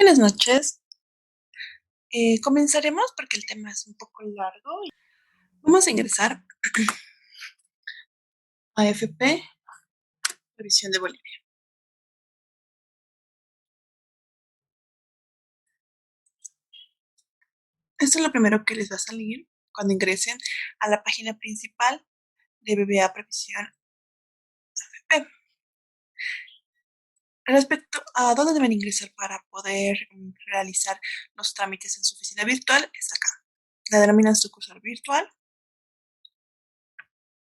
Buenas noches. Comenzaremos porque el tema es un poco largo. Vamos a ingresar a AFP, Revisión de Bolivia. Esto es lo primero que les va a salir cuando ingresen a la página principal de BBA Previsión AFP. Respecto a dónde deben ingresar para poder realizar los trámites en su oficina virtual, es acá. La denominan sucursal virtual.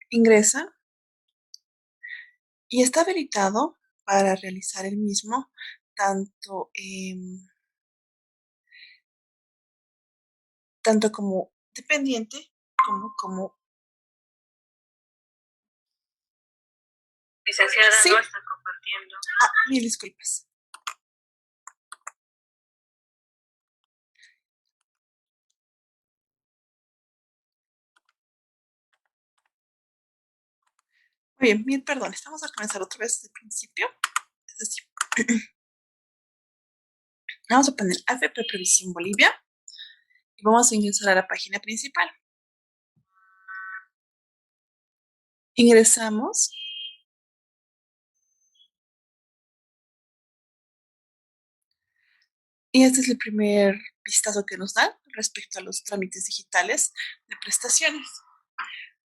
Ingresa y está habilitado para realizar el mismo tanto como dependiente como. Licenciada, sí, no está compartiendo. Mil disculpas. Muy bien, mil perdón. Vamos a comenzar otra vez desde el principio. Es decir, vamos a poner AFP Previsión Bolivia y vamos a ingresar a la página principal. Ingresamos. Y este es el primer vistazo que nos da respecto a los trámites digitales de prestaciones,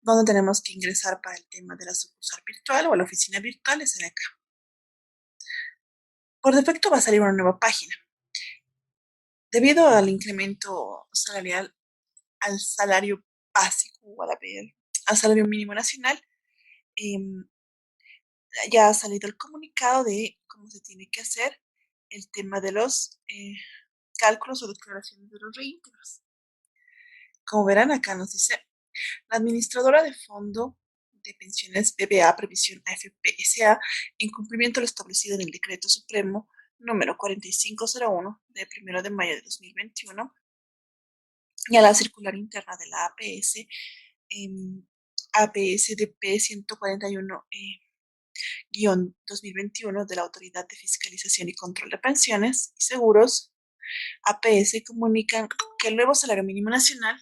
donde tenemos que ingresar para el tema de la sucursal virtual o la oficina virtual, es en acá. Por defecto va a salir una nueva página. Debido al incremento salarial, al salario básico o al salario mínimo nacional, eh, ya ha salido el comunicado de cómo se tiene que hacer el tema de los cálculos o declaraciones de los reintegros. Como verán, acá nos dice, la administradora de fondo de pensiones BBA Previsión AFP SA, en cumplimiento de lo establecido en el Decreto Supremo número 4501 de 1 de mayo de 2021 y a la circular interna de la APS, APSDP 141 2021 de la Autoridad de Fiscalización y Control de Pensiones y Seguros, APS, comunican que el nuevo salario mínimo nacional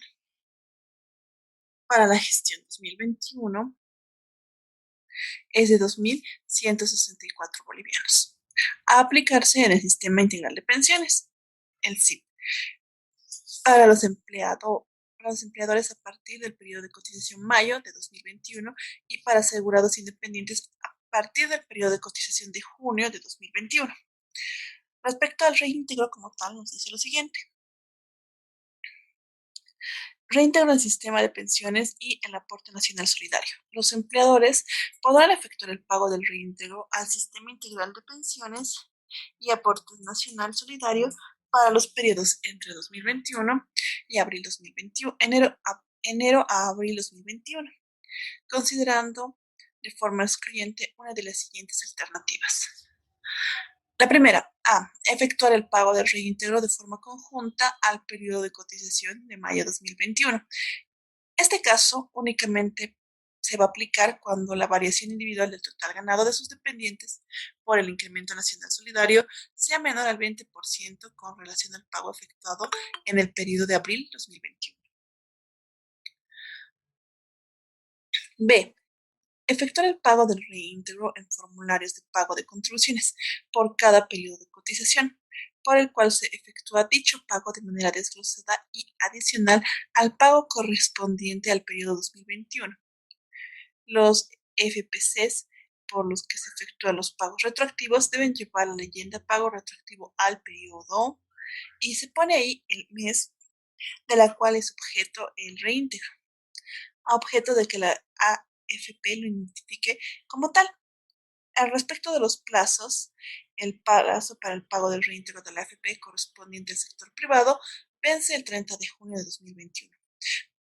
para la gestión 2021 es de 2.164 bolivianos, a aplicarse en el Sistema Integral de Pensiones, el SIP, para los empleadores a partir del periodo de cotización mayo de 2021 y para asegurados independientes a partir del periodo de cotización de junio de 2021. Respecto al reintegro como tal, nos dice lo siguiente. Reintegro en el sistema de pensiones y el aporte nacional solidario. Los empleadores podrán efectuar el pago del reintegro al sistema integral de pensiones y aporte nacional solidario para los periodos entre 2021 y abril 2021, enero a abril 2021, considerando de forma excluyente una de las siguientes alternativas. La primera, A. Efectuar el pago del reintegro de forma conjunta al periodo de cotización de mayo de 2021. Este caso únicamente se va a aplicar cuando la variación individual del total ganado de sus dependientes por el incremento nacional solidario sea menor al 20% con relación al pago efectuado en el periodo de abril 2021. B. Efectuar el pago del reintegro en formularios de pago de contribuciones por cada periodo de cotización, por el cual se efectúa dicho pago de manera desglosada y adicional al pago correspondiente al periodo 2021. Los FPCs por los que se efectúan los pagos retroactivos deben llevar la leyenda pago retroactivo al periodo y se pone ahí el mes de la cual es objeto el reintegro, a objeto de que la AFP lo identifique como tal. Al respecto de los plazos, el plazo para el pago del reintegro de la AFP correspondiente al sector privado vence el 30 de junio de 2021.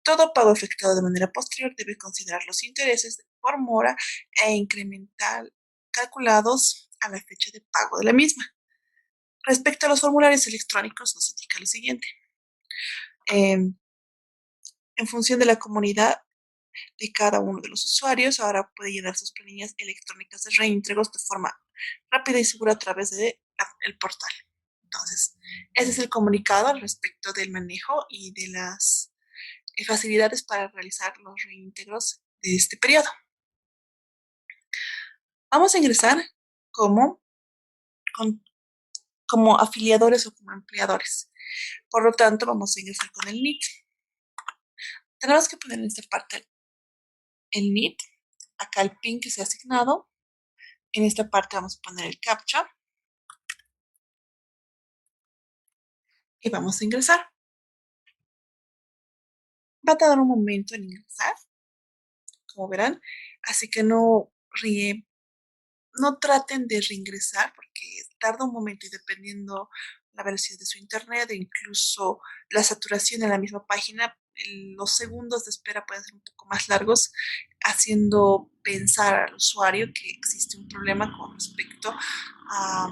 Todo pago efectuado de manera posterior debe considerar los intereses por mora e incremental calculados a la fecha de pago de la misma. Respecto a los formularios electrónicos, nos indica lo siguiente. En función de la comunidad de cada uno de los usuarios, ahora puede llenar sus planillas electrónicas de reintegros de forma rápida y segura a través del portal. Entonces, ese es el comunicado al respecto del manejo y de las facilidades para realizar los reintegros de este periodo. Vamos a ingresar como, con- como afiliadores o como empleadores. Por lo tanto, vamos a ingresar con el NIT. Tenemos que poner en esta parte el NIT, acá el PIN que se ha asignado. En esta parte vamos a poner el CAPTCHA y vamos a ingresar. Va a tardar un momento en ingresar, como verán, así que no traten de reingresar porque tarda un momento y dependiendo la velocidad de su internet e incluso la saturación de la misma página, los segundos de espera pueden ser un poco más largos, haciendo pensar al usuario que existe un problema con respecto a,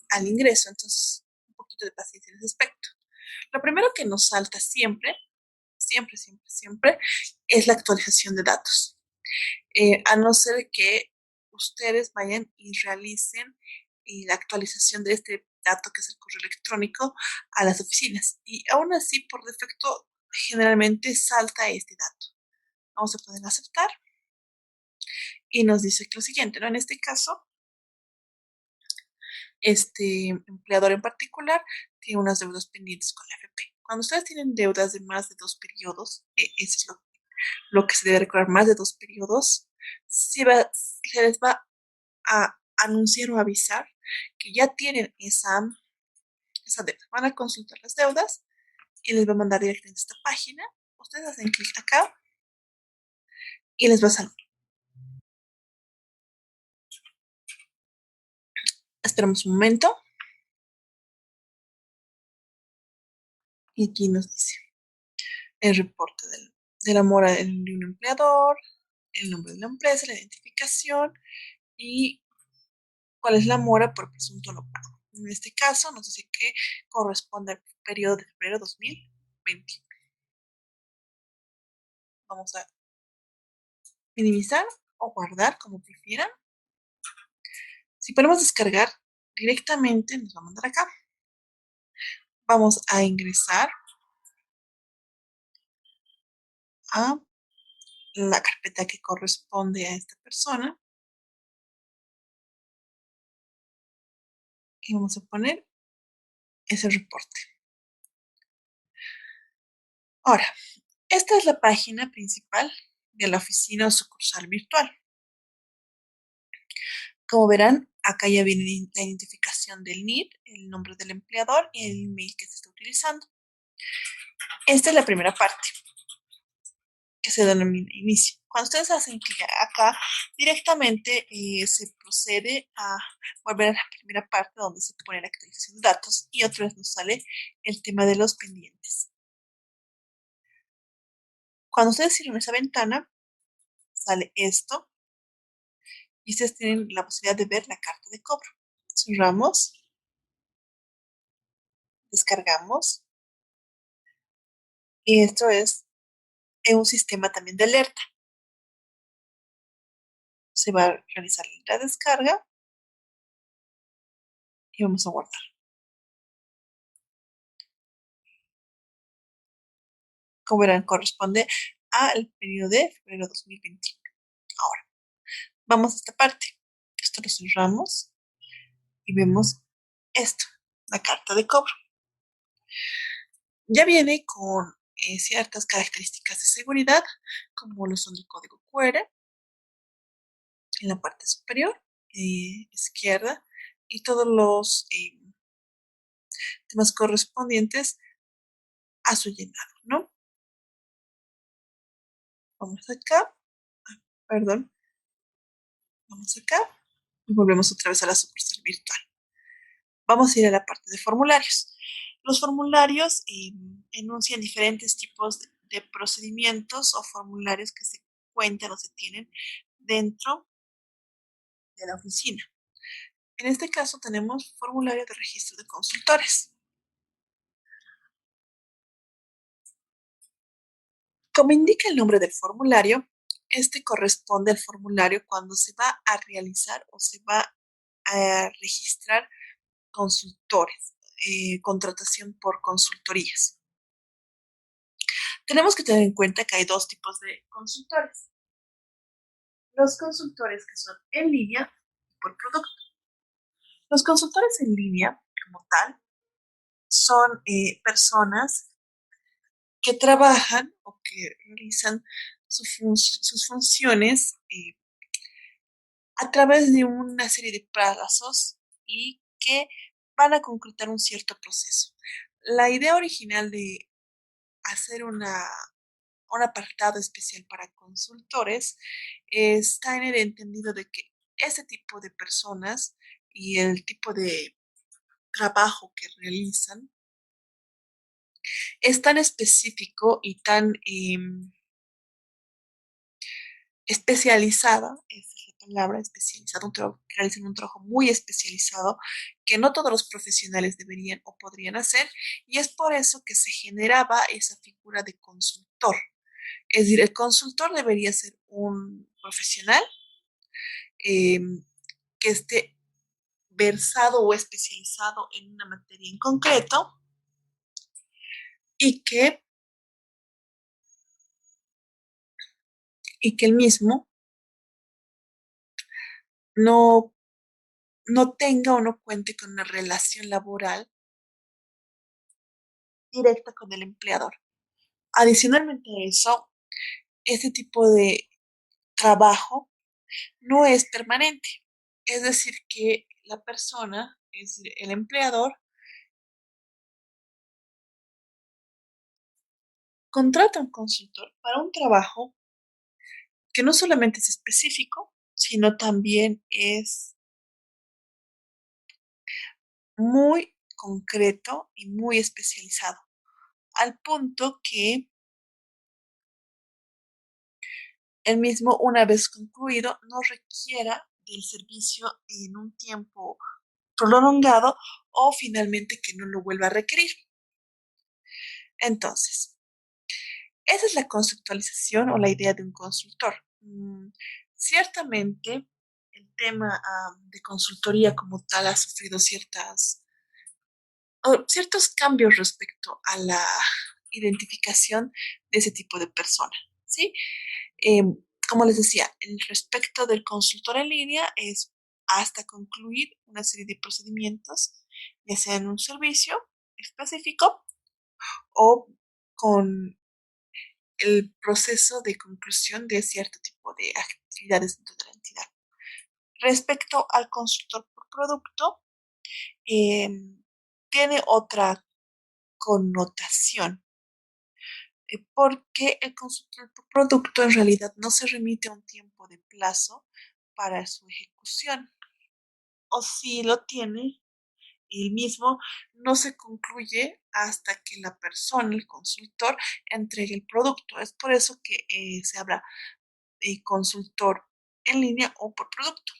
al ingreso. Entonces, un poquito de paciencia en ese aspecto. Lo primero que nos salta siempre, siempre, siempre, siempre, es la actualización de datos. A no ser que ustedes vayan y realicen la actualización de este dato, que es el correo electrónico, a las oficinas. Y aún así, por defecto, generalmente salta este dato. Vamos a poner aceptar y nos dice que lo siguiente, ¿no? En este caso, este empleador en particular tiene unas deudas pendientes con la AFP. Cuando ustedes tienen deudas de más de 2 periodos, eso es lo que se debe recordar, más de 2 periodos, se les va a anunciar o avisar que ya tienen esa deuda. Van a consultar las deudas y les va a mandar directamente a esta página. Ustedes hacen clic acá y les va a salir. Esperamos un momento y aquí nos dice el reporte de la mora de un empleador, el nombre de la empresa, la identificación y cuál es la mora por presunto no pago. En este caso nos dice que corresponde al periodo de febrero 2021. Vamos a minimizar o guardar como prefieran. Si ponemos descargar, directamente nos va a mandar acá. Vamos a ingresar a la carpeta que corresponde a esta persona y vamos a poner ese reporte. Ahora, esta es la página principal de la oficina o sucursal virtual. Como verán, acá ya viene la identificación del NID, el nombre del empleador y el email que se está utilizando. Esta es la primera parte, que se denomina inicio. Cuando ustedes hacen clic acá, directamente se procede a volver a la primera parte donde se pone la actualización de datos y otra vez nos sale el tema de los pendientes. Cuando ustedes cierran esa ventana, sale esto y ustedes tienen la posibilidad de ver la carta de cobro. Cerramos, descargamos y esto es un sistema también de alerta. Se va a realizar la descarga y vamos a guardar. Como verán, corresponde al periodo de febrero 2021. Ahora, vamos a esta parte. Esto lo cerramos y vemos esto, la carta de cobro. Ya viene con ciertas características de seguridad, como lo son el código QR en la parte superior izquierda y todos los temas correspondientes a su llenado, ¿no? Vamos acá, perdón, vamos acá y volvemos otra vez a la sucursal virtual. Vamos a ir a la parte de formularios. Los formularios enuncian diferentes tipos de procedimientos o formularios que se cuentan o se tienen dentro de la oficina. En este caso tenemos formulario de registro de consultores. Como indica el nombre del formulario, este corresponde al formulario cuando se va a realizar o se va a registrar consultores, contratación por consultorías. Tenemos que tener en cuenta que hay dos tipos de consultores. Los consultores que son en línea y por producto. Los consultores en línea, como tal, son personas que trabajan o que realizan sus funciones a través de una serie de plazos y que van a concretar un cierto proceso. La idea original de hacer un apartado especial para consultores está en el entendido de que ese tipo de personas y el tipo de trabajo que realizan es tan específico y tan especializada, esa es la palabra, especializado, realizan un trabajo muy especializado que no todos los profesionales deberían o podrían hacer, y es por eso que se generaba esa figura de consultor. Es decir, el consultor debería ser un profesional eh, que esté versado o especializado en una materia en concreto y que, y que el mismo no, no tenga o no cuente con una relación laboral directa con el empleador. Adicionalmente a eso, este tipo de trabajo no es permanente. Es decir, que la persona, es decir, el empleador, contrata a un consultor para un trabajo que no solamente es específico, sino también es muy concreto y muy especializado, al punto que el mismo, una vez concluido, no requiera del servicio en un tiempo prolongado o finalmente que no lo vuelva a requerir. Entonces, esa es la conceptualización o la idea de un consultor. Ciertamente, el tema de consultoría como tal ha sufrido ciertos cambios respecto a la identificación de ese tipo de persona, ¿sí? Eh, Como les decía, el respecto del consultor en línea es hasta concluir una serie de procedimientos, ya sea en un servicio específico o con el proceso de conclusión de cierto tipo de actividades dentro de la entidad. Respecto al consultor por producto, eh, tiene otra connotación, porque el consultor por producto en realidad no se remite a un tiempo de plazo para su ejecución, o si lo tiene, el mismo no se concluye hasta que la persona, el consultor, entregue el producto. Es por eso que se habla consultor en línea o por producto,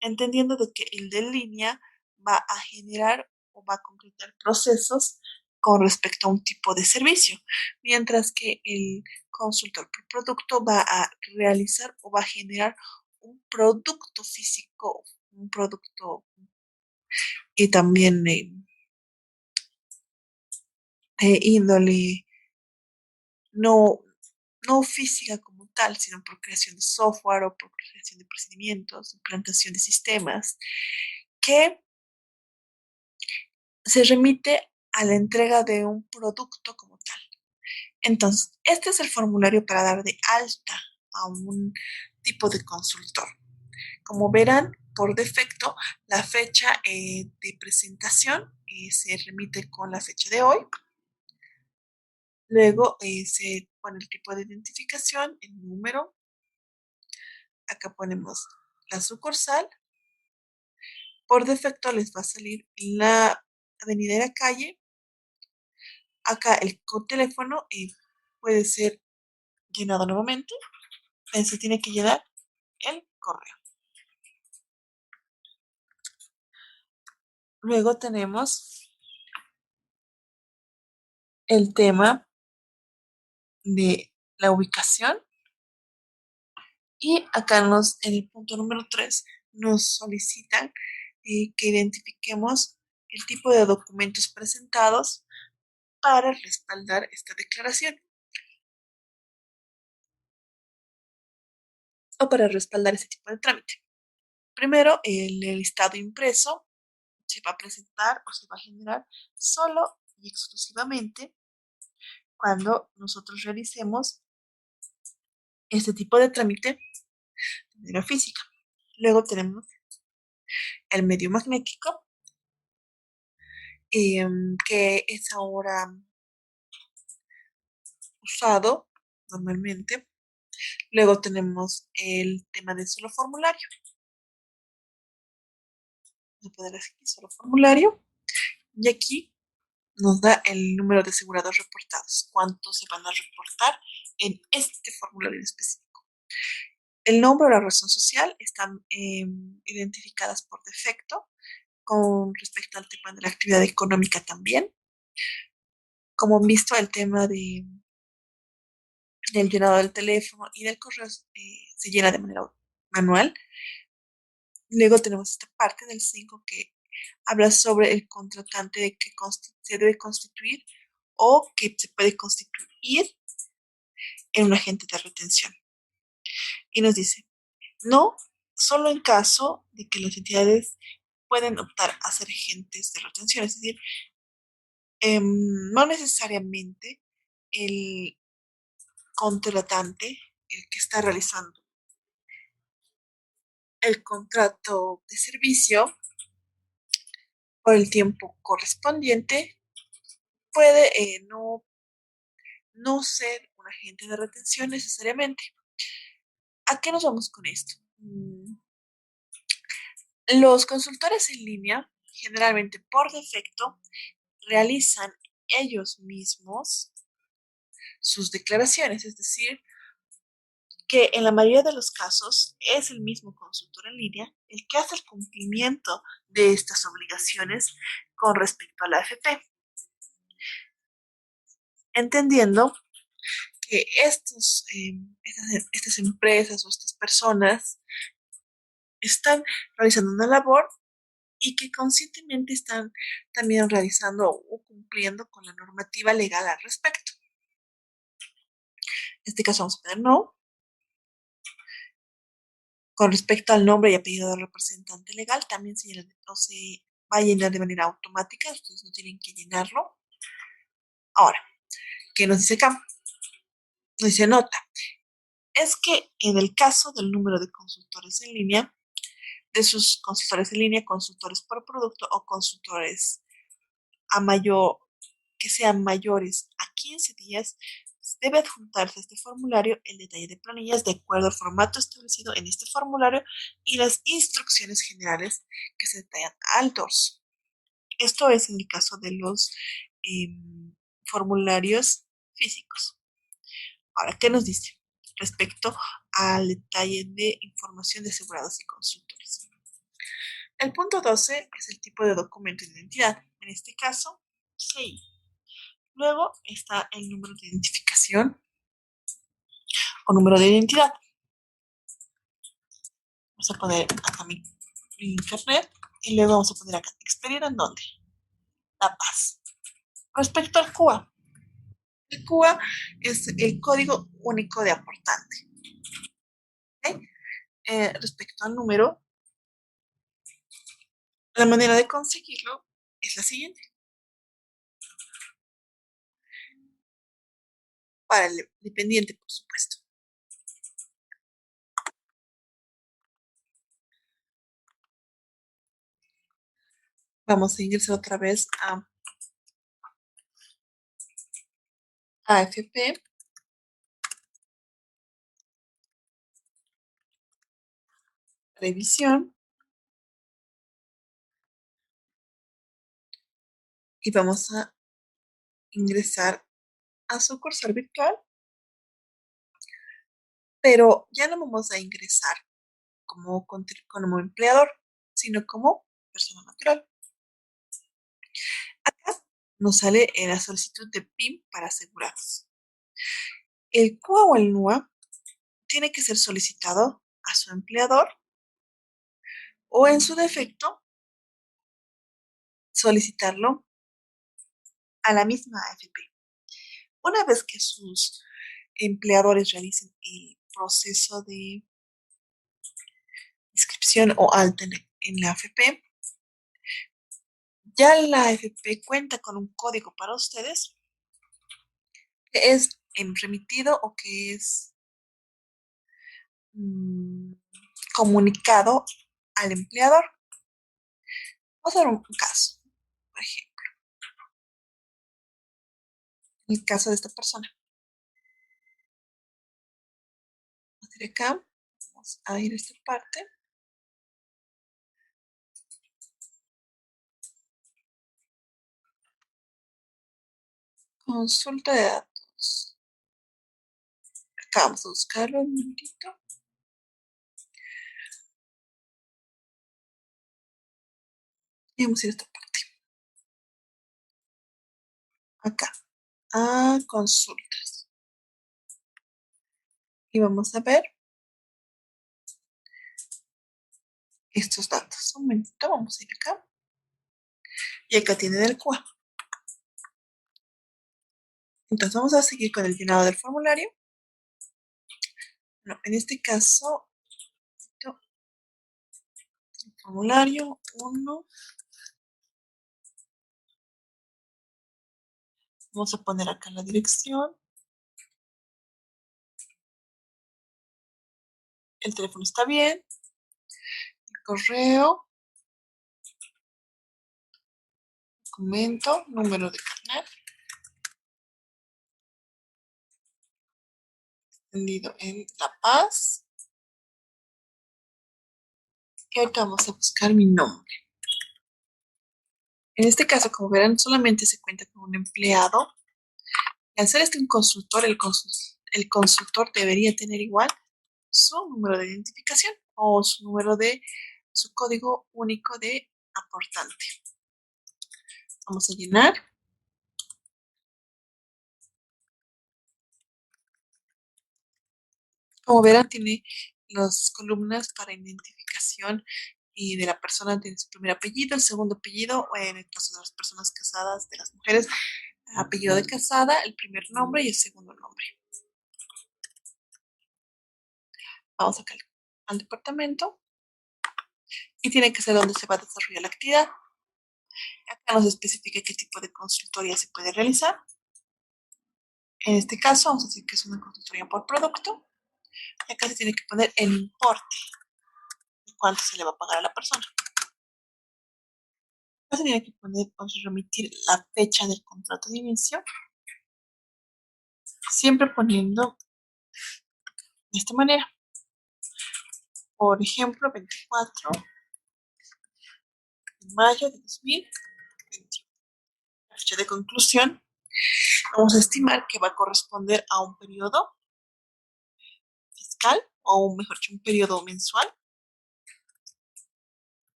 entendiendo de que el de línea va a generar o va a concretar procesos con respecto a un tipo de servicio, mientras que el consultor por producto va a realizar o va a generar un producto físico, un producto y también de índole no, no física como tal, sino por creación de software o por creación de procedimientos, implantación de sistemas, que se remite a la entrega de un producto como tal. Entonces, este es el formulario para dar de alta a un tipo de consultor. Como verán, por defecto, la fecha de presentación se remite con la fecha de hoy. Luego se pone el tipo de identificación, el número. Acá ponemos la sucursal. Por defecto les va a salir la avenida y la calle. Acá el teléfono puede ser llenado nuevamente. Se tiene que llenar el correo. Luego tenemos el tema de la ubicación. Y acá en el punto número 3 nos solicitan que identifiquemos el tipo de documentos presentados para respaldar esta declaración o para respaldar ese tipo de trámite. Primero, el listado impreso se va a presentar o se va a generar solo y exclusivamente cuando nosotros realicemos este tipo de trámite de manera física. Luego tenemos el medio magnético, que es ahora usado normalmente. Luego tenemos el tema de solo formulario. Vamos a poner aquí solo formulario. Y aquí nos da el número de asegurados reportados. ¿Cuántos se van a reportar en este formulario en específico? El nombre o la razón social están identificadas por defecto con respecto al tema de la actividad económica también. Como han visto, el tema del llenado del teléfono y del correo se llena de manera manual. Luego tenemos esta parte del 5 que habla sobre el contratante de que se debe constituir o que se puede constituir en un agente de retención. Y nos dice, no, solo en caso de que las entidades pueden optar a ser agentes de retención, es decir, no necesariamente el contratante, el que está realizando el contrato de servicio por el tiempo correspondiente, puede no ser un agente de retención necesariamente. ¿A qué nos vamos con esto? Los consultores en línea, generalmente por defecto, realizan ellos mismos sus declaraciones, es decir, que en la mayoría de los casos es el mismo consultor en línea el que hace el cumplimiento de estas obligaciones con respecto a la AFP, entendiendo que estas empresas o estas personas están realizando una labor y que conscientemente están también realizando o cumpliendo con la normativa legal al respecto. En este caso vamos a poner no. Con respecto al nombre y apellido del representante legal, también se va a llenar de manera automática, ustedes no tienen que llenarlo. Ahora, ¿qué nos dice acá? Nos dice nota. Es que en el caso del número de consultores en línea, de sus consultores en línea, consultores por producto o consultores a mayor, que sean mayores a 15 días, debe adjuntarse a este formulario el detalle de planillas de acuerdo al formato establecido en este formulario y las instrucciones generales que se detallan al dorso. Esto es en el caso de los formularios físicos. Ahora, ¿qué nos dice respecto al detalle de información de asegurados y consultores? El punto 12 es el tipo de documento de identidad. En este caso, CI. Luego está el número de identificación o número de identidad. Vamos a poner acá mi internet y luego vamos a poner acá, expedir en dónde? La Paz. Respecto al CUA, el CUA es el código único de aportante. ¿Okay? Respecto al número, la manera de conseguirlo es la siguiente. Para el dependiente, por supuesto. Vamos a ingresar otra vez a AFP. Revisión. Y vamos a ingresar a sucursal virtual, pero ya no vamos a ingresar como empleador, sino como persona natural. Acá nos sale en la solicitud de PIN para asegurados. El CUA o el NUA tiene que ser solicitado a su empleador o en su defecto solicitarlo a la misma AFP. Una vez que sus empleadores realicen el proceso de inscripción o alta en la AFP, ya la AFP cuenta con un código para ustedes que es remitido o que es mm, comunicado al empleador. Vamos a dar un caso, por ejemplo, el caso de esta persona. Vamos a ir acá, vamos a ir a esta parte, consulta de datos. Acá vamos a buscarlo un momentito. Y vamos a ir a esta parte. Acá, a consultas. Y vamos a ver estos datos. Un momentito, vamos a ir acá. Y acá tienen el CUA. Entonces vamos a seguir con el llenado del formulario. No, en este caso, formulario 1. Vamos a poner acá la dirección. El teléfono está bien. El correo. Documento. Número de carnet. Extendido en La Paz. Y ahorita vamos a buscar mi nombre. En este caso, como verán, solamente se cuenta con un empleado. Al ser este un consultor, el consultor debería tener igual su número de identificación o su código único de aportante. Vamos a llenar. Como verán, tiene las columnas para identificación y de la persona tiene su primer apellido, el segundo apellido, o en el caso de las personas casadas, de las mujeres, apellido de casada, el primer nombre y el segundo nombre. Vamos acá al departamento y tiene que ser donde se va a desarrollar la actividad. Acá nos especifica qué tipo de consultoría se puede realizar. En este caso, vamos a decir que es una consultoría por producto. Y acá se tiene que poner el importe de cuánto se le va a pagar a la persona. Acá se tiene que poner, vamos a remitir la fecha del contrato de inicio, siempre poniendo de esta manera. Por ejemplo, 24 de mayo de 2021. La fecha de conclusión, vamos a estimar que va a corresponder a un periodo fiscal o mejor dicho, un periodo mensual.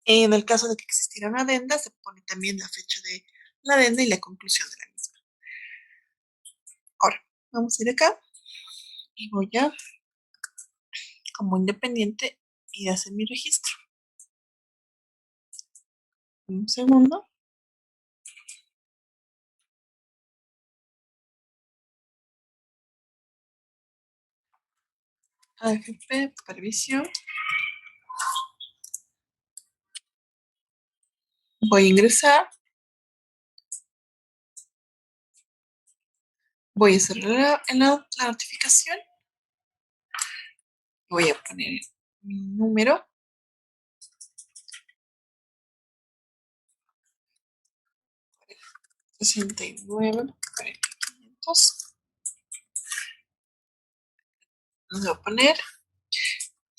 En el caso de que existiera una adenda, se pone también la fecha de la adenda y la conclusión de la misma. Ahora, vamos a ir acá y voy a, como independiente, ir a hacer mi registro. Un segundo. AFP, supervisión. Voy a ingresar. Voy a hacer la notificación. Voy a poner mi número. 69, 500. Voy a poner.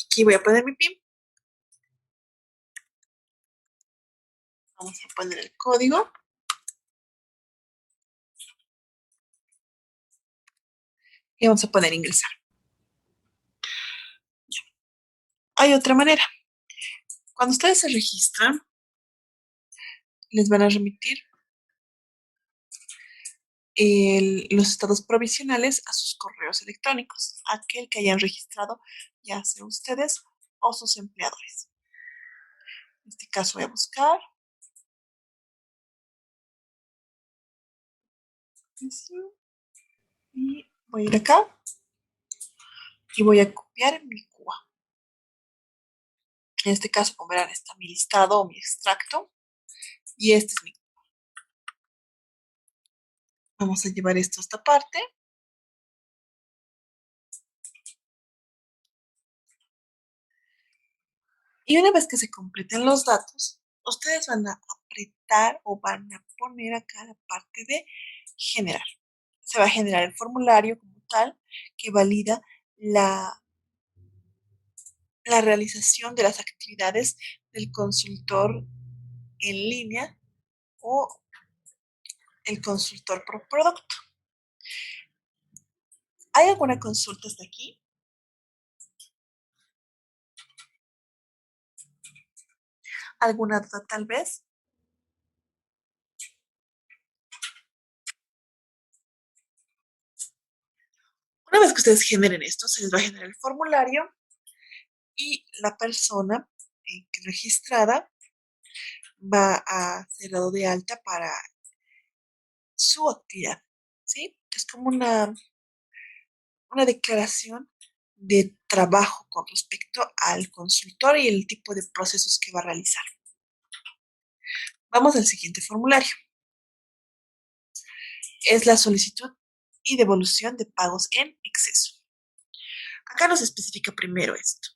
Aquí voy a poner mi PIN. Vamos a poner el código. Y vamos a poner ingresar. Hay otra manera. Cuando ustedes se registran, les van a remitir los estados provisionales a sus correos electrónicos, aquel que hayan registrado, ya sea ustedes o sus empleadores. En este caso voy a buscar. Y voy a ir acá y voy a copiar mi Cuba. En este caso, como verán, está mi listado o mi extracto. Y este es mi. Vamos a llevar esto a esta parte. Y una vez que se completen los datos, ustedes van a apretar o van a poner acá la parte de generar. Se va a generar el formulario como tal que valida la realización de las actividades del consultor en línea o el consultor por producto. ¿Hay alguna consulta hasta aquí? ¿Alguna duda tal vez? Una vez que ustedes generen esto, se les va a generar el formulario y la persona registrada va a ser dado de alta para su actividad, ¿sí? Es como una declaración de trabajo con respecto al consultor y el tipo de procesos que va a realizar. Vamos al siguiente formulario. Es la solicitud y devolución de pagos en exceso. Acá nos especifica primero esto.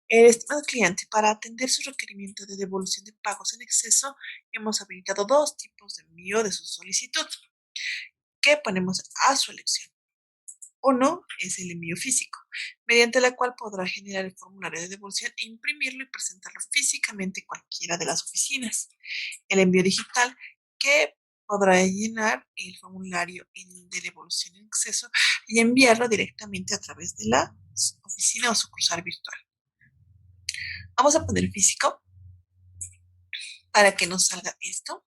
El estimado cliente, para atender su requerimiento de devolución de pagos en exceso, hemos habilitado dos tipos de envío de su solicitud que ponemos a su elección. Uno es el envío físico, mediante la cual podrá generar el formulario de devolución e imprimirlo y presentarlo físicamente en cualquiera de las oficinas. El envío digital, que podrá llenar el formulario de devolución en exceso y enviarlo directamente a través de la oficina o sucursal virtual. Vamos a poner físico para que nos salga esto.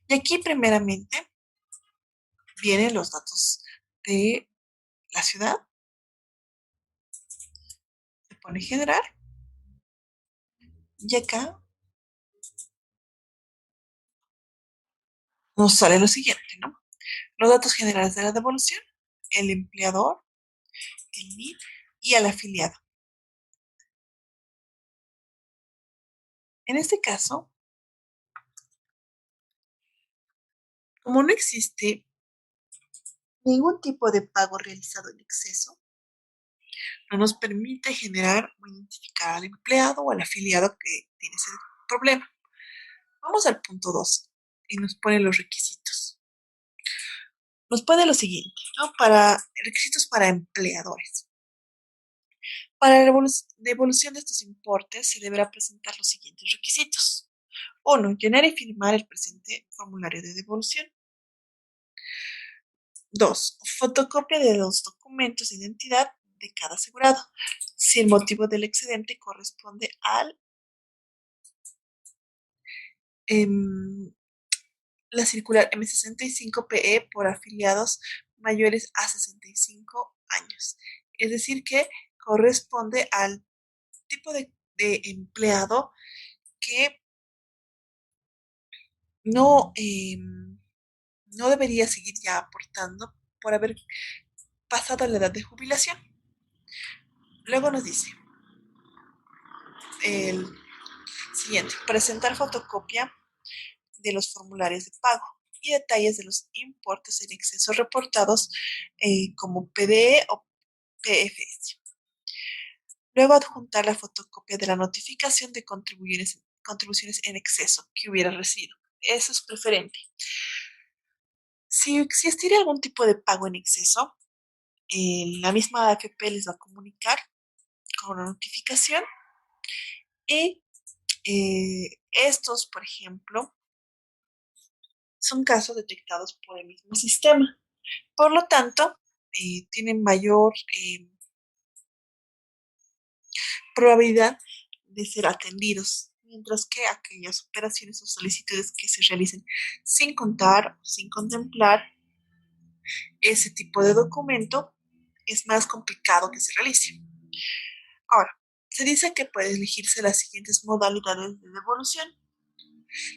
Y aquí primeramente vienen los datos de la ciudad. Se pone generar. Y acá nos sale lo siguiente, ¿no? Los datos generales de la devolución, el empleador, el NIF y el afiliado. En este caso, como no existe ningún tipo de pago realizado en exceso, no nos permite generar o identificar al empleado o al afiliado que tiene ese problema. Vamos al punto 2 y nos pone los requisitos. Nos pone lo siguiente, ¿no? Para requisitos para empleadores. Para la devolución de estos importes se deberá presentar los siguientes requisitos. 1. Llenar y firmar el presente formulario de devolución. 2. Fotocopia de los documentos de identidad de cada asegurado, si el motivo del excedente corresponde al la circular M65PE por afiliados mayores a 65 años. Es decir, que corresponde al tipo de empleado que no, no debería seguir ya aportando por haber pasado la edad de jubilación. Luego nos dice el siguiente, presentar fotocopia de los formularios de pago y detalles de los importes en exceso reportados como PDE o PFS. Luego adjuntar la fotocopia de la notificación de contribuciones en exceso que hubiera recibido. Eso es preferente. Si existiera algún tipo de pago en exceso, la misma AFP les va a comunicar con una notificación y estos, por ejemplo, son casos detectados por el mismo sistema. Por lo tanto, tienen mayor probabilidad de ser atendidos, mientras que aquellas operaciones o solicitudes que se realicen sin contar, sin contemplar ese tipo de documento, es más complicado que se realice. Ahora, Se dice que puede elegirse las siguientes modalidades de devolución: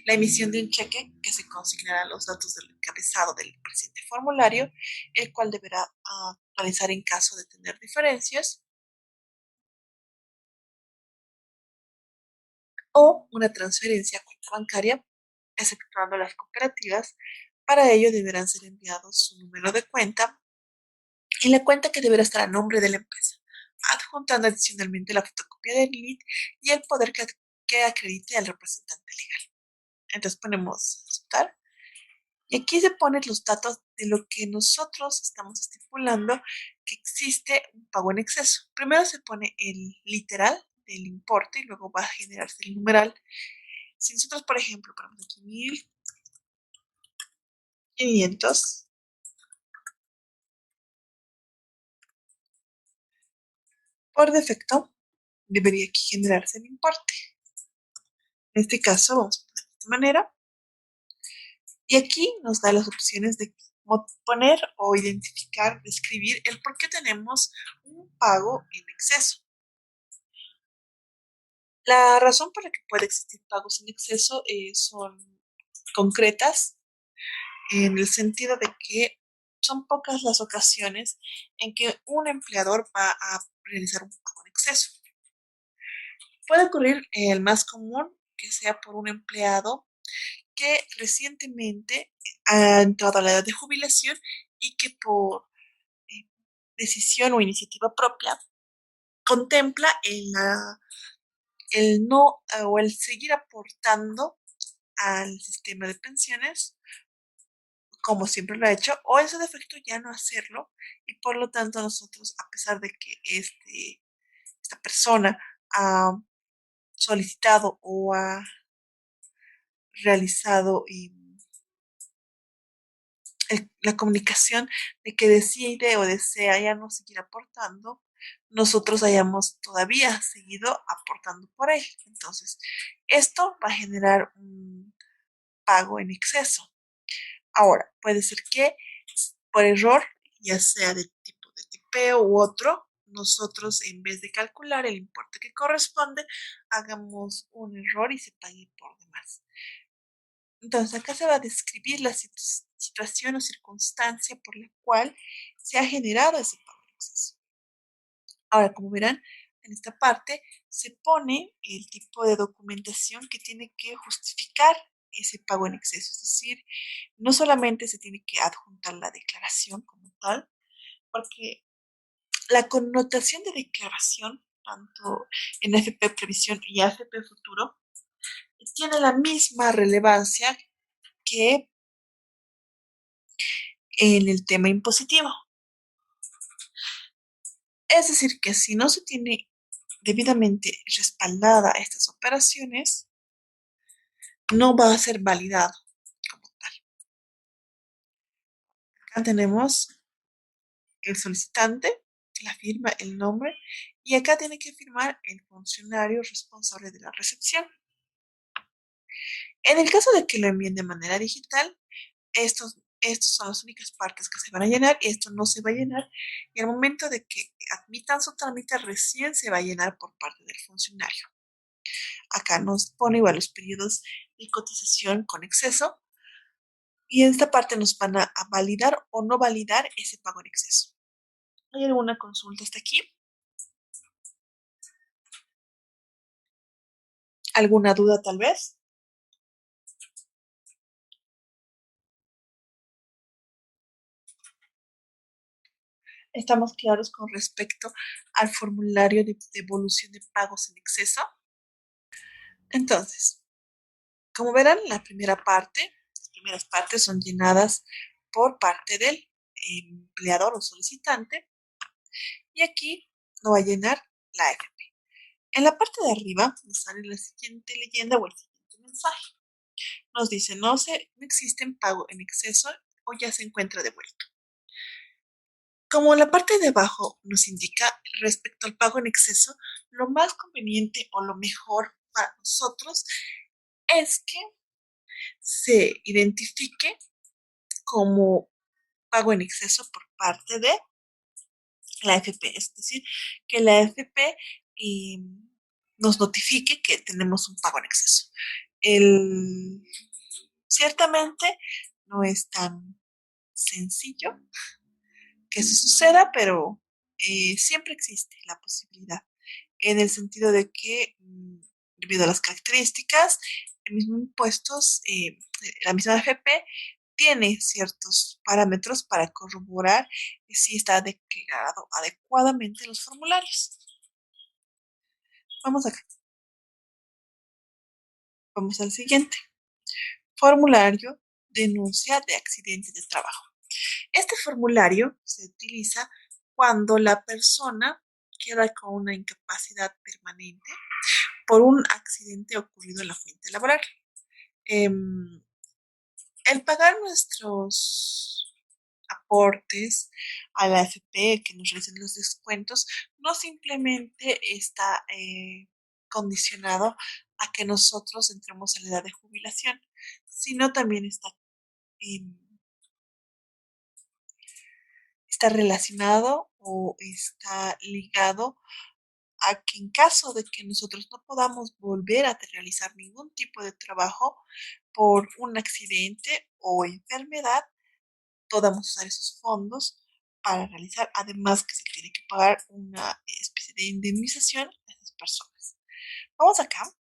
la emisión de un cheque que se consignará los datos del encabezado del presente formulario, el cual deberá actualizar en caso de tener diferencias, o una transferencia a cuenta bancaria, exceptuando las cooperativas. Para ello deberán ser enviados su número de cuenta y la cuenta, que deberá estar a nombre de la empresa, adjuntando adicionalmente la fotocopia del NIT y el poder que acredite al representante legal. Entonces ponemos aceptar. Y aquí se ponen los datos de lo que nosotros estamos estipulando que existe un pago en exceso. Primero se pone el literal del importe y luego va a generarse el numeral. Si nosotros, por ejemplo, ponemos aquí 1.500, por defecto debería aquí generarse el importe. En este caso vamos a poner de esta manera. Y aquí nos da las opciones de poner o identificar, describir el por qué tenemos un pago en exceso. La razón por la que puede existir pagos en exceso son concretas, en el sentido de que son pocas las ocasiones en que un empleador va a realizar un pago en exceso. Puede ocurrir el más común, que sea por un empleado que recientemente ha entrado a la edad de jubilación y que por eh, decisión o iniciativa propia contempla el no o el seguir aportando al sistema de pensiones como siempre lo ha hecho, o en su defecto ya no hacerlo, y por lo tanto nosotros, a pesar de que esta persona ha solicitado o ha realizado la comunicación de que decide o desea ya no seguir aportando, nosotros hayamos todavía seguido aportando por él. Entonces, esto va a generar un pago en exceso. Ahora, puede ser que por error, ya sea de tipo de tipeo u otro, nosotros en vez de calcular el importe que corresponde, hagamos un error y se pague por demás. Entonces, acá se va a describir la situación o circunstancia por la cual se ha generado ese pago en exceso. Ahora, como verán, en esta parte se pone el tipo de documentación que tiene que justificar ese pago en exceso. Es decir, no solamente se tiene que adjuntar la declaración como tal, porque la connotación de declaración, tanto en AFP Previsión y AFP Futuro, tiene la misma relevancia que en el tema impositivo. Es decir, que si no se tiene debidamente respaldada estas operaciones, no va a ser validado como tal. Acá tenemos el solicitante, la firma, el nombre, y acá tiene que firmar el funcionario responsable de la recepción. En el caso de que lo envíen de manera digital, estos son las únicas partes que se van a llenar y esto no se va a llenar. Y al momento de que admitan su trámite, recién se va a llenar por parte del funcionario. Acá nos pone igual los periodos de cotización con exceso y en esta parte nos van a validar o no validar ese pago en exceso. ¿Hay alguna consulta hasta aquí? ¿Alguna duda tal vez? ¿Estamos claros con respecto al formulario de devolución de pagos en exceso? Entonces, como verán, las primeras partes son llenadas por parte del empleador o solicitante y aquí lo va a llenar la AFP. En la parte de arriba nos sale la siguiente leyenda o el siguiente mensaje. Nos dice, no existe pago en exceso o ya se encuentra devuelto. Como la parte de abajo nos indica respecto al pago en exceso, lo más conveniente o lo mejor para nosotros es que se identifique como pago en exceso por parte de la AFP. Es decir, que la AFP nos notifique que tenemos un pago en exceso. El, ciertamente no es tan sencillo que eso suceda, pero siempre existe la posibilidad, en el sentido de que, debido a las características, el mismo impuestos, la misma AFP tiene ciertos parámetros para corroborar si está declarado adecuadamente en los formularios. Vamos acá, vamos al siguiente. Formulario denuncia de accidente de trabajo. Este formulario se utiliza cuando la persona queda con una incapacidad permanente por un accidente ocurrido en la fuente laboral. Em, el pagar nuestros aportes a la AFP, que nos realicen los descuentos, no simplemente está condicionado a que nosotros entremos a la edad de jubilación, sino también em, está relacionado o está ligado a que en caso de que nosotros no podamos volver a realizar ningún tipo de trabajo por un accidente o enfermedad, podamos usar esos fondos para realizar, además que se tiene que pagar una especie de indemnización a esas personas. Vamos acá,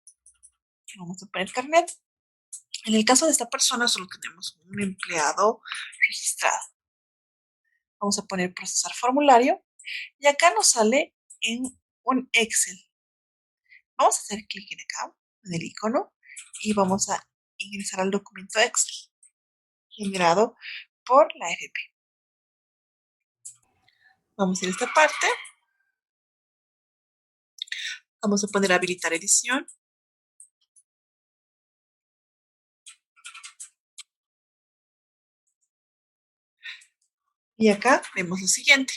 vamos a poner carnet. En el caso de esta persona solo tenemos un empleado registrado. Vamos a poner procesar formulario y acá nos sale en un Excel. Vamos a hacer clic en acá, en el icono, y vamos a ingresar al documento Excel generado por la AFP. Vamos a ir a esta parte, vamos a poner habilitar edición. Y acá vemos lo siguiente.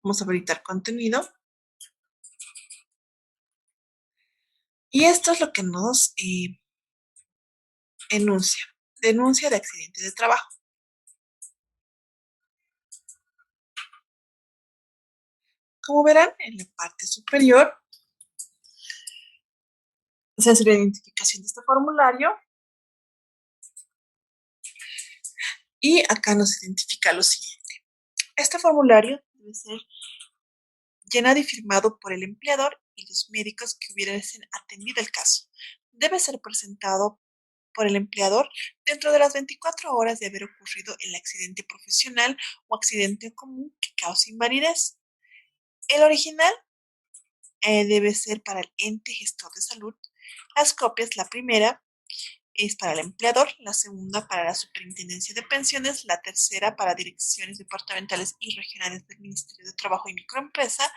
Vamos a habilitar contenido. Y esto es lo que nos enuncia. Denuncia de accidente de trabajo. Como verán, en la parte superior se hace la identificación de este formulario y acá nos identifica lo siguiente. Este formulario debe ser llenado y firmado por el empleador y los médicos que hubiesen atendido el caso. Debe ser presentado por el empleador dentro de las 24 horas de haber ocurrido el accidente profesional o accidente común que cause invalidez. El original debe ser para el ente gestor de salud. Las copias, la primera es para el empleador, la segunda para la Superintendencia de Pensiones, la tercera para direcciones departamentales y regionales del Ministerio de Trabajo y Microempresa,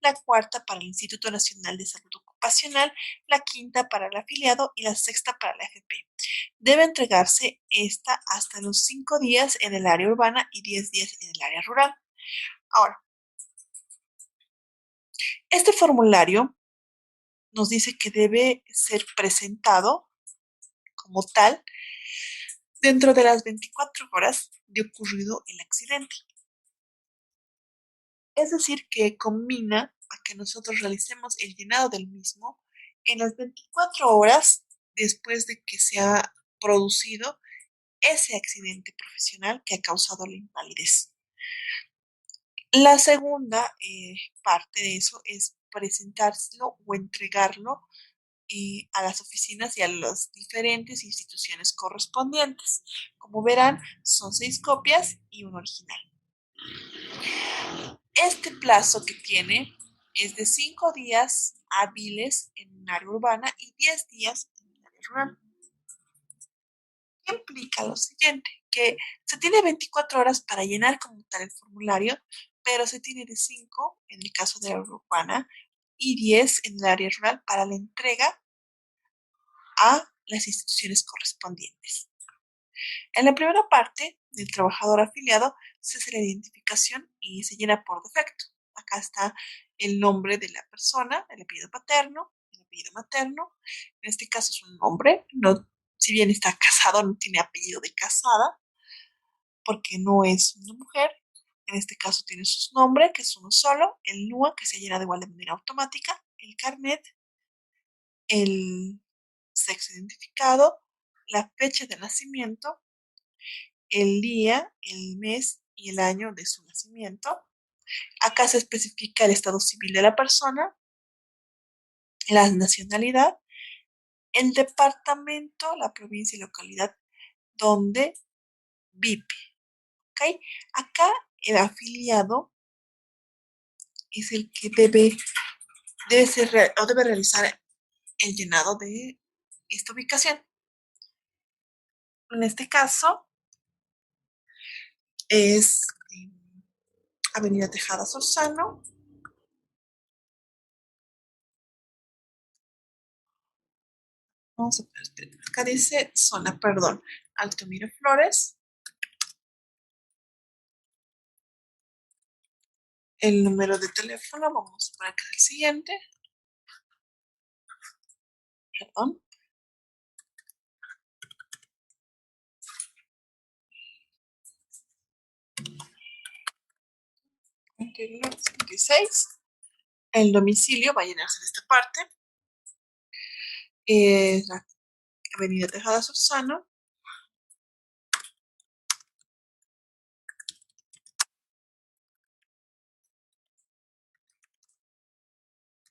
la cuarta para el Instituto Nacional de Salud Ocupacional, la quinta para el afiliado y la sexta para la AFP. Debe entregarse esta hasta los 5 días en el área urbana y 10 días en el área rural. Ahora, este formulario nos dice que debe ser presentado como tal dentro de las 24 horas de ocurrido el accidente. Es decir, que combina a que nosotros realicemos el llenado del mismo en las 24 horas después de que se ha producido ese accidente profesional que ha causado la invalidez. La segunda parte de eso es presentárselo o entregarlo a las oficinas y a las diferentes instituciones correspondientes. Como verán, son 6 copias y un original. Este plazo que tiene es de 5 días hábiles en un área urbana y 10 días en un área rural. ¿Qué implica lo siguiente? Que se tiene 24 horas para llenar como tal el formulario, pero se tiene de 5 en el caso de la área urbana y 10 en el área rural para la entrega a las instituciones correspondientes. En la primera parte del trabajador afiliado se hace la identificación y se llena por defecto. Acá está el nombre de la persona, el apellido paterno, el apellido materno. En este caso es un hombre, no, si bien está casado, no tiene apellido de casada, porque no es una mujer. En este caso tiene sus nombres, que es uno solo, el NUA, que se llena de igual de manera automática, el carnet, el sexo identificado, la fecha de nacimiento, el día, el mes y el año de su nacimiento. Acá se especifica el estado civil de la persona, la nacionalidad, el departamento, la provincia y localidad donde vive. ¿Ok? Acá el afiliado es el que debe realizar el llenado de esta ubicación. En este caso es Avenida Tejada Sorzano. Vamos a ver, acá dice zona, perdón, Alto Miraflores. El número de teléfono, vamos a poner que es el siguiente, perdón, 2956. El domicilio va a llenarse en esta parte. La Avenida Tejada Sorzano,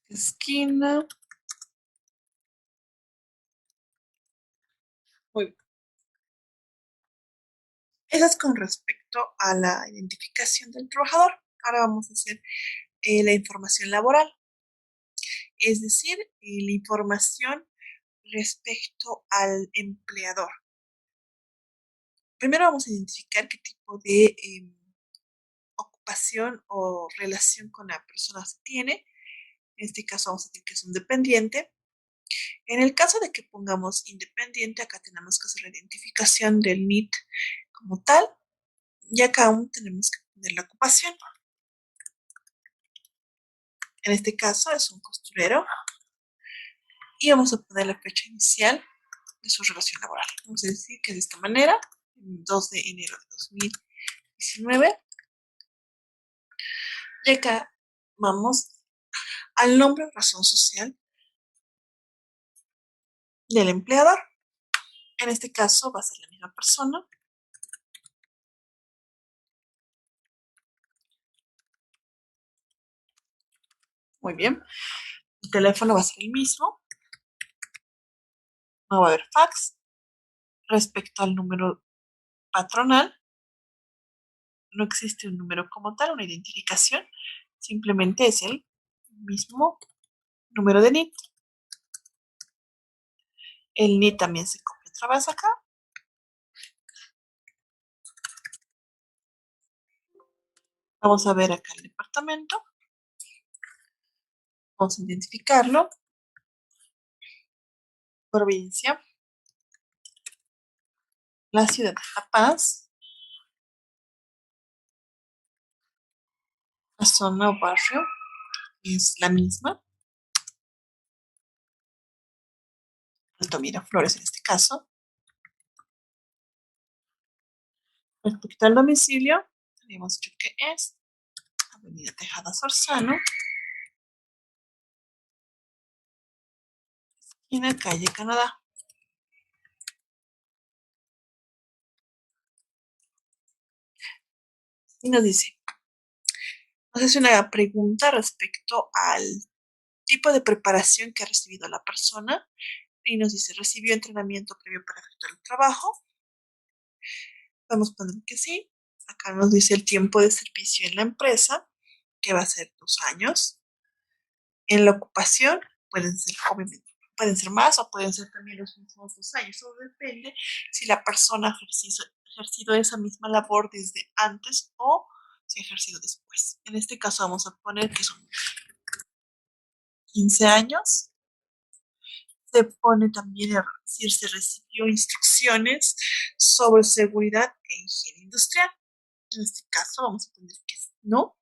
esquina. Muy bien. Eso es con respecto a la identificación del trabajador. Ahora vamos a hacer la información laboral, es decir, la información respecto al empleador. Primero vamos a identificar qué tipo de ocupación o relación con la persona se tiene. En este caso vamos a decir que es un dependiente. En el caso de que pongamos independiente, acá tenemos que hacer la identificación del NIT como tal, y acá aún tenemos que poner la ocupación. En este caso es un costurero y vamos a poner la fecha inicial de su relación laboral. Vamos a decir que de esta manera, 2 de enero de 2019. Y acá vamos al nombre o razón social del empleador. En este caso va a ser la misma persona. Muy bien. El teléfono va a ser el mismo. No va a haber fax. Respecto al número patronal, no existe un número como tal, una identificación. Simplemente es el mismo número de NIT. El NIT también se copia otra vez acá. Vamos a ver acá el departamento. Vamos a identificarlo. Provincia. La ciudad de La Paz. La zona o barrio es la misma. Alto Miraflores en este caso. Respecto al domicilio, habíamos dicho que es Avenida Tejada Sorzano, y en la calle Canadá. Y nos hace una pregunta respecto al tipo de preparación que ha recibido la persona. Y nos dice, ¿recibió entrenamiento previo para efectuar el trabajo? Vamos a poner que sí. Acá nos dice el tiempo de servicio en la empresa, que va a ser 2 años. En la ocupación, pueden ser, obviamente, pueden ser más o pueden ser también los mismos 2 años. Todo depende si la persona ha ejercido esa misma labor desde antes o si ha ejercido después. En este caso vamos a poner que son 15 años. Se pone también si se recibió instrucciones sobre seguridad e higiene industrial. En este caso vamos a poner que no.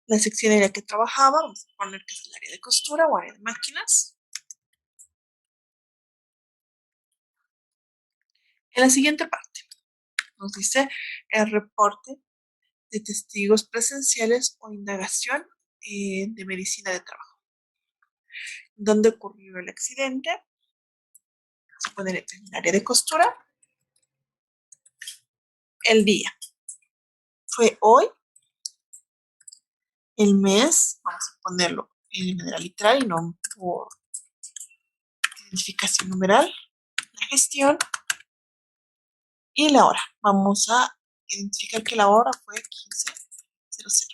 La sección en la que trabajaba, vamos a poner que es el área de costura o área de máquinas. En la siguiente parte nos dice el reporte de testigos presenciales o indagación de medicina de trabajo. ¿Dónde ocurrió el accidente? Vamos a poner en el área de costura. El día fue hoy, el mes, vamos a ponerlo de manera literal y no por identificación numeral, la gestión y la hora. Vamos a identificar que la hora fue 15:00.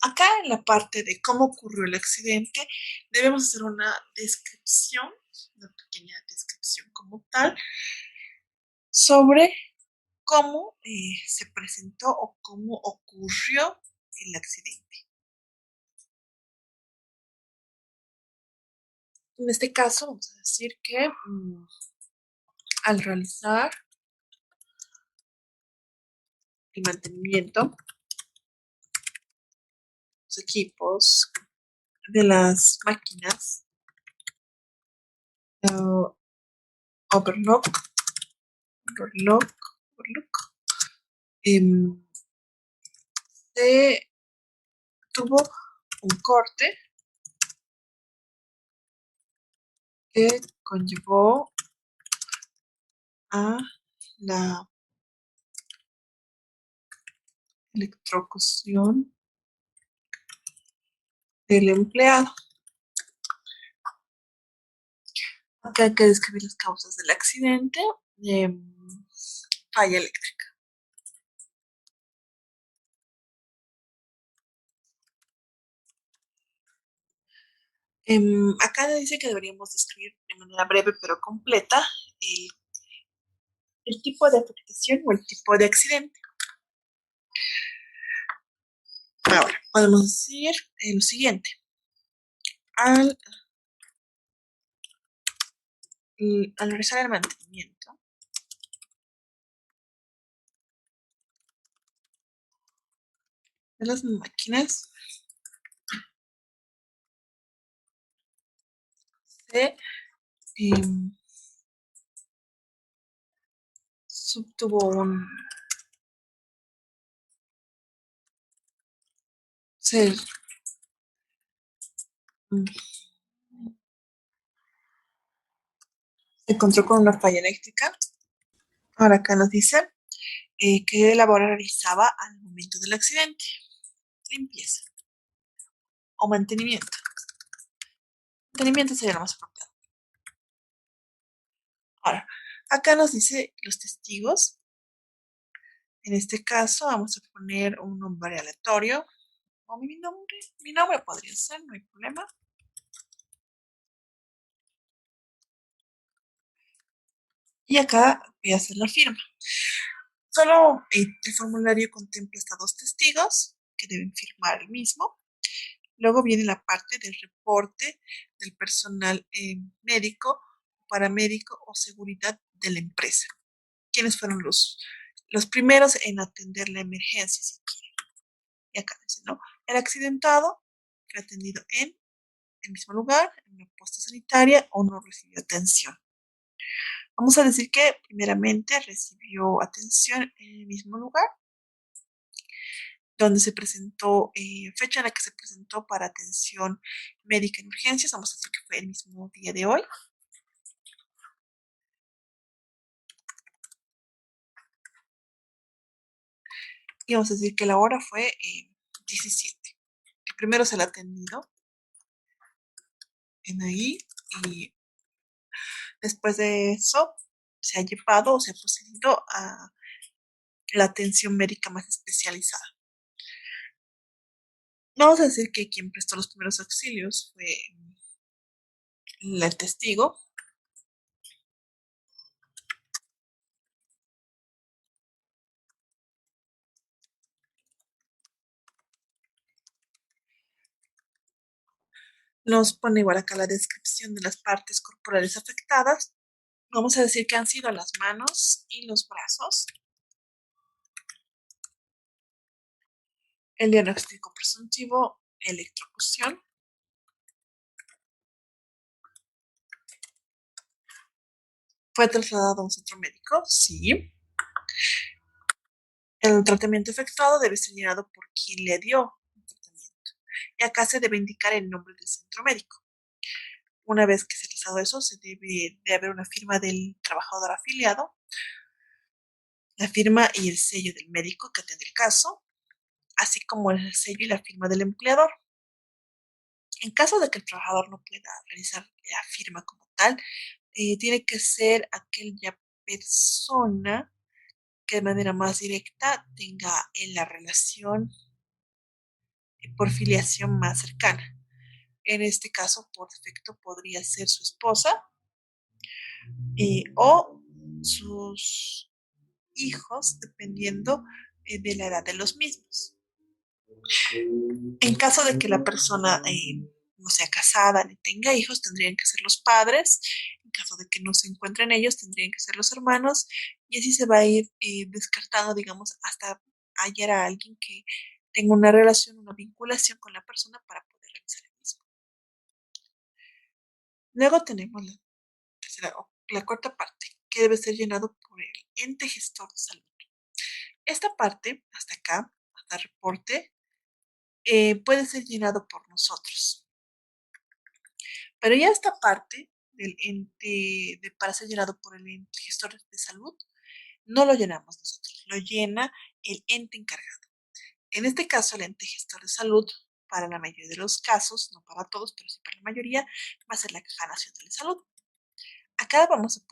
Acá en la parte de cómo ocurrió el accidente, debemos hacer una descripción, una pequeña descripción como tal, sobre cómo se presentó o cómo ocurrió el accidente. En este caso, vamos a decir que al realizar el mantenimiento de los equipos, de las máquinas, uh, overlock, overlock, overlock, em, se tuvo un corte que conllevó a la electrocución del empleado. Acá hay que describir las causas del accidente. Falla eléctrica. Acá dice que deberíamos describir de manera breve pero completa el, el tipo de afectación o el tipo de accidente. Ahora, podemos decir lo siguiente. Al, al realizar el mantenimiento, de las máquinas, se em, subtuvo se, mm, se encontró con una falla eléctrica. Ahora acá nos dice qué labor realizaba al momento del accidente. Limpieza o mantenimiento. Mantenimiento sería lo más apropiado. Ahora, acá nos dice los testigos. En este caso vamos a poner un nombre aleatorio. O mi nombre podría ser, no hay problema. Y acá voy a hacer la firma. Solo el formulario contempla hasta 2 testigos que deben firmar el mismo. Luego viene la parte del reporte del personal médico, paramédico o seguridad de la empresa. ¿Quiénes fueron los primeros en atender la emergencia? Si quieren? Y acá dice, ¿no? El accidentado fue atendido en el mismo lugar, en una posta sanitaria o no recibió atención. Vamos a decir que primeramente recibió atención en el mismo lugar donde se presentó, fecha en la que se presentó para atención médica en urgencias, vamos a decir que fue el mismo día de hoy. Y vamos a decir que la hora fue 17. Que primero se le ha atendido en ahí y después de eso se ha llevado o se ha procedido a la atención médica más especializada. Vamos a decir que quien prestó los primeros auxilios fue el testigo. Nos pone igual acá la descripción de las partes corporales afectadas. Vamos a decir que han sido las manos y los brazos. El diagnóstico presuntivo, electrocución. ¿Fue trasladado a un centro médico? Sí. El tratamiento efectuado debe ser llenado por quien le dio el tratamiento. Y acá se debe indicar el nombre del centro médico. Una vez que se ha realizado eso, se debe de haber una firma del trabajador afiliado, la firma y el sello del médico que atiende el caso, así como el sello y la firma del empleador. En caso de que el trabajador no pueda realizar la firma como tal, tiene que ser aquella persona que de manera más directa tenga en la relación por filiación más cercana. En este caso, por defecto, podría ser su esposa o sus hijos, dependiendo de la edad de los mismos. En caso de que la persona no sea casada ni tenga hijos, tendrían que ser los padres. En caso de que no se encuentren ellos, tendrían que ser los hermanos. Y así se va a ir descartando, digamos, hasta hallar a alguien que tenga una relación, una vinculación con la persona para poder realizar el mismo. Luego tenemos la cuarta parte, que debe ser llenado por el ente gestor de salud. Esta parte, hasta acá, hasta reporte, puede ser llenado por nosotros. Pero ya esta parte del ente, para ser llenado por el ente gestor de salud, no lo llenamos nosotros, lo llena el ente encargado. En este caso, el ente gestor de salud, para la mayoría de los casos, no para todos, pero sí para la mayoría, va a ser la Caja Nacional de Salud. Acá vamos a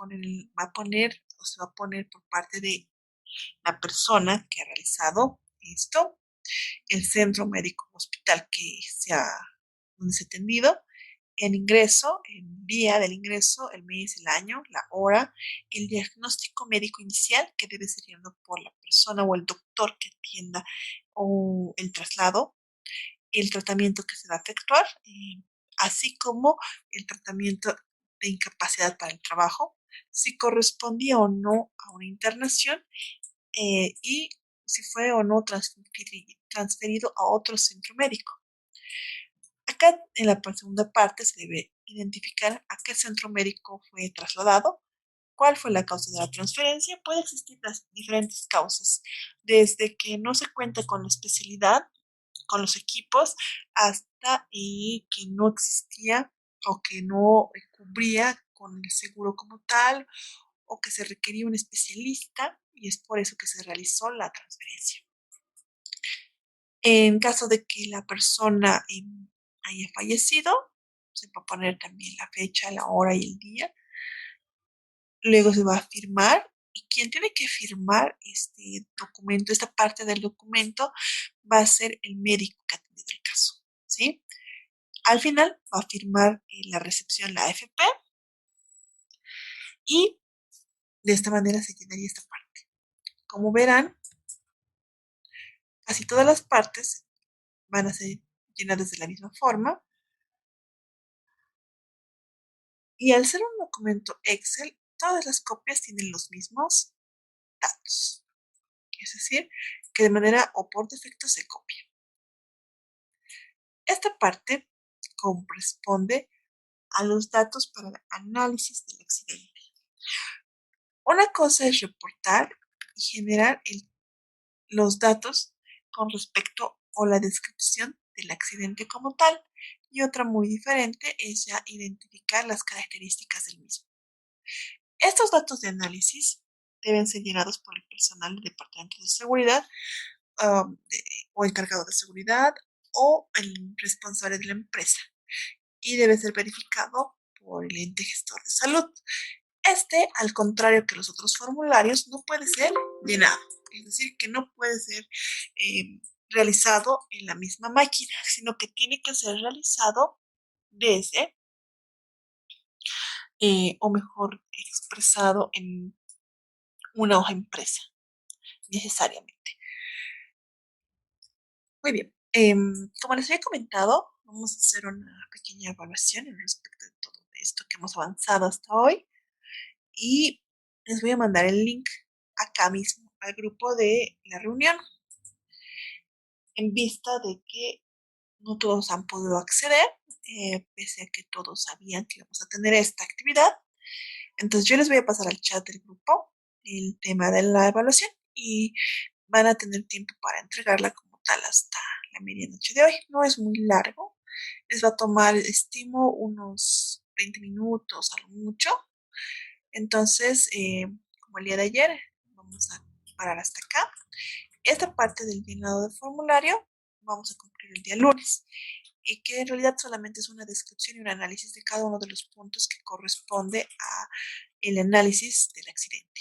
poner, o se va a poner por parte de la persona que ha realizado esto, el centro médico hospital que sea donde se ha atendido, el ingreso, el día del ingreso, el mes, el año, la hora, el diagnóstico médico inicial que debe ser llenado por la persona o el doctor que atienda o el traslado, el tratamiento que se va a efectuar, así como el tratamiento de incapacidad para el trabajo, si correspondía o no a una internación y si fue o no transferido a otro centro médico. Acá en la segunda parte se debe identificar a qué centro médico fue trasladado, cuál fue la causa de la transferencia. Puede existir las diferentes causas, desde que no se cuenta con la especialidad, con los equipos, hasta que no existía o que no cubría con el seguro como tal, o que se requería un especialista y es por eso que se realizó la transferencia. En caso de que la persona haya fallecido, se va a poner también la fecha, la hora y el día. Luego se va a firmar y quien tiene que firmar este documento, esta parte del documento, va a ser el médico que ha atendido el caso, ¿sí? Al final va a firmar la recepción, la AFP, y de esta manera se llenaría esta parte. Como verán, casi todas las partes van a ser llenadas de la misma forma. Y al ser un documento Excel, todas las copias tienen los mismos datos. Es decir, que de manera o por defecto se copia. Esta parte corresponde a los datos para el análisis del accidente. Una cosa es reportar y generar los datos con respecto o la descripción del accidente como tal, y otra muy diferente es ya identificar las características del mismo. Estos datos de análisis deben ser llenados por el personal del Departamento de Seguridad o encargado de seguridad o el responsable de la empresa y debe ser verificado por el ente gestor de salud. Este, al contrario que los otros formularios, no puede ser llenado, es decir, que no puede ser realizado en la misma máquina, sino que tiene que ser realizado desde, o mejor expresado en una hoja impresa, necesariamente. Muy bien. Como les había comentado, vamos a hacer una pequeña evaluación en respecto de todo esto que hemos avanzado hasta hoy y les voy a mandar el link acá mismo al grupo de la reunión en vista de que no todos han podido acceder, pese a que todos sabían que íbamos a tener esta actividad. Entonces yo les voy a pasar al chat del grupo el tema de la evaluación y van a tener tiempo para entregarla como tal hasta la medianoche de hoy. No es muy largo. Les va a tomar, estimo, unos 20 minutos a lo mucho. Entonces, como el día de ayer, vamos a parar hasta acá. Esta parte del llenado de formulario vamos a cumplir el día lunes y que en realidad solamente es una descripción y un análisis de cada uno de los puntos que corresponde a el análisis del accidente.